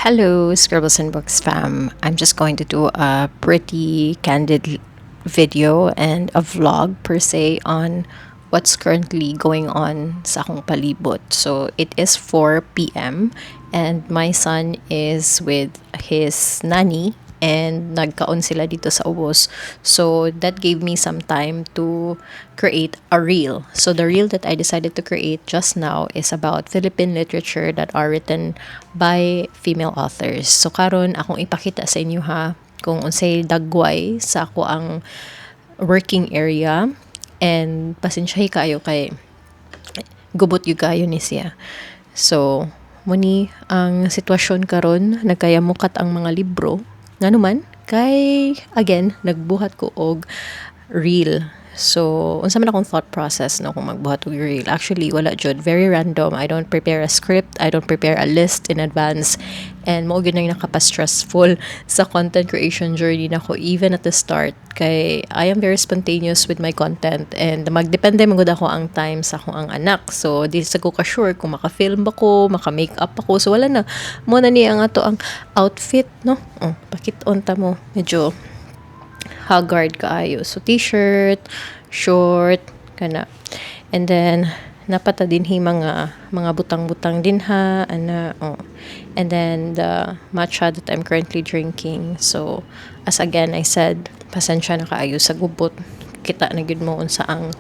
Hello, Scribbles and Books fam. I'm just going to do a pretty candid video and a vlog per se on what's currently going on sa akong palibot. So it is 4 p.m. and my son is with his nanny and nagkaon sila dito sa Ubos. So that gave me some time to create a reel. So the reel that I decided to create just now is about Philippine literature that are written by female authors. So karon akong ipakita sa inyo ha kung unsay dagway sa ako ang working area, and pasensyahi kayo kay gubot yung kayo ni siya. So muni ang sitwasyon karon, nagkayamukat ang mga libro nga naman kay again nagbuhat ko og reel. So unsa man akong thought process no kung magbuhat og reel? Actually wala jud, very random. I don't prepare a script, I don't prepare a list in advance, and mo gyud nang nakapa-stressful sa content creation journey nako even at the start kay I am very spontaneous with my content, and magdepende man gud ako ang time sa akong ang anak. So di sa ko ka sure kung maka-film ba ko, maka-makeup ako. So wala na mo na ni ang ato ang outfit no. Pakit-on ta mo medyo haggard kaayo. So t-shirt, short kana. And then napata din mga butang-butang din ha ana. And then the matcha that I'm currently drinking. So as again I said, pasensya na kaayo sa gubot. Kita na gid mo unsa ang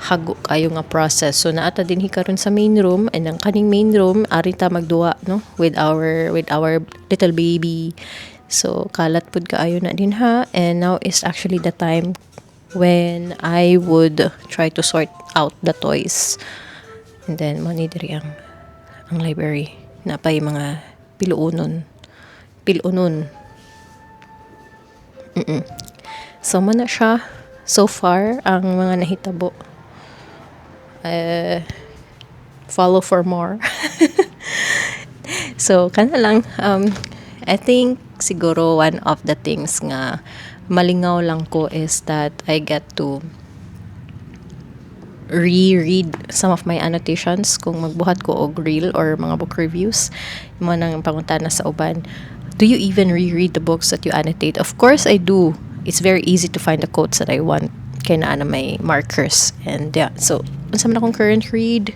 hago kayo nga process. So naata din hikaron sa main room, and ang kaning main room ari ta magduwa no with our little baby. So kalat pud kaayo na din ha, and now is actually the time when I would try to sort out the toys. And then mo ni diri ang library na pay mga piluunon. So man na siya so far ang mga nahitabo. Follow for more. So kana lang, I think siguro one of the things nga malingaw lang ko is that I get to reread some of my annotations kung magbuhat ko og reel or mga book reviews. Mo nang pangutana sa uban, do you even reread the books that you annotate? Of course I do. It's very easy to find the quotes that I want kay naa na may markers. And yeah, so unsa man akong current read?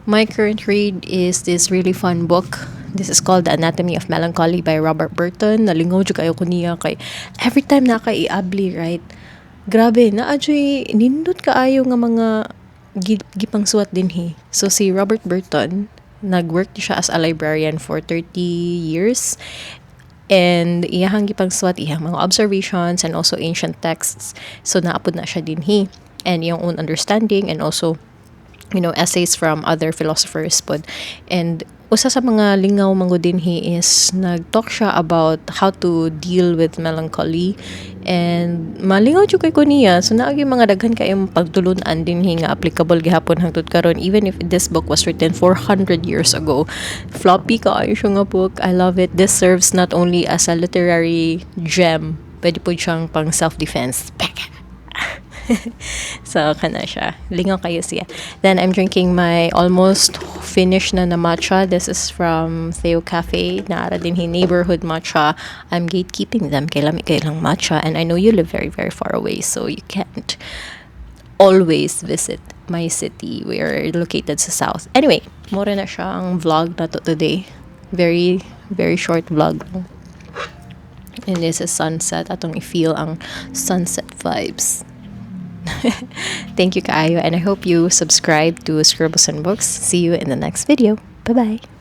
My current read is this really fun book. This is called The Anatomy of Melancholy by Robert Burton. Nalingaw jud kayo ko niya kay every time na kay-iabli, right? Grabe, naadyoy nindot kaayo nga mga gipangsuwat dinhi. So si Robert Burton, nag-work siya as a librarian for 30 years. And iyahang gipangsuwat iyang mga observations and also ancient texts. So naapod na siya dinhi. And iyang own understanding, and also essays from other philosophers pod. And usa sa mga lingaw manggod dinhi is nag-talk siya about how to deal with melancholy, and malingaw jud kay ko niya. So naagi mga daghan kayong pagtulunan dinhi nga applicable gihapon hangtod karon, even if this book was written 400 years ago. Floppy kaayo siya nga book. I love it. This serves not only as a literary gem, pwede po siyang pang self-defense. So kana siya, lingaw kayo siya. Then I'm drinking my almost finished na matcha. This is from Theo Cafe, naara din hi neighborhood matcha. I'm gatekeeping them kay lami kay lang matcha, and I know you live very very far away, so you can't always visit my city. We are located sa south. Anyway, mura na siya ang vlog na to today. Very very short vlog. And this is sunset. Atong i-feel ang sunset vibes. Thank you kaayo, and I hope you subscribe to Scribbles and Books. See you in the next video. Bye bye.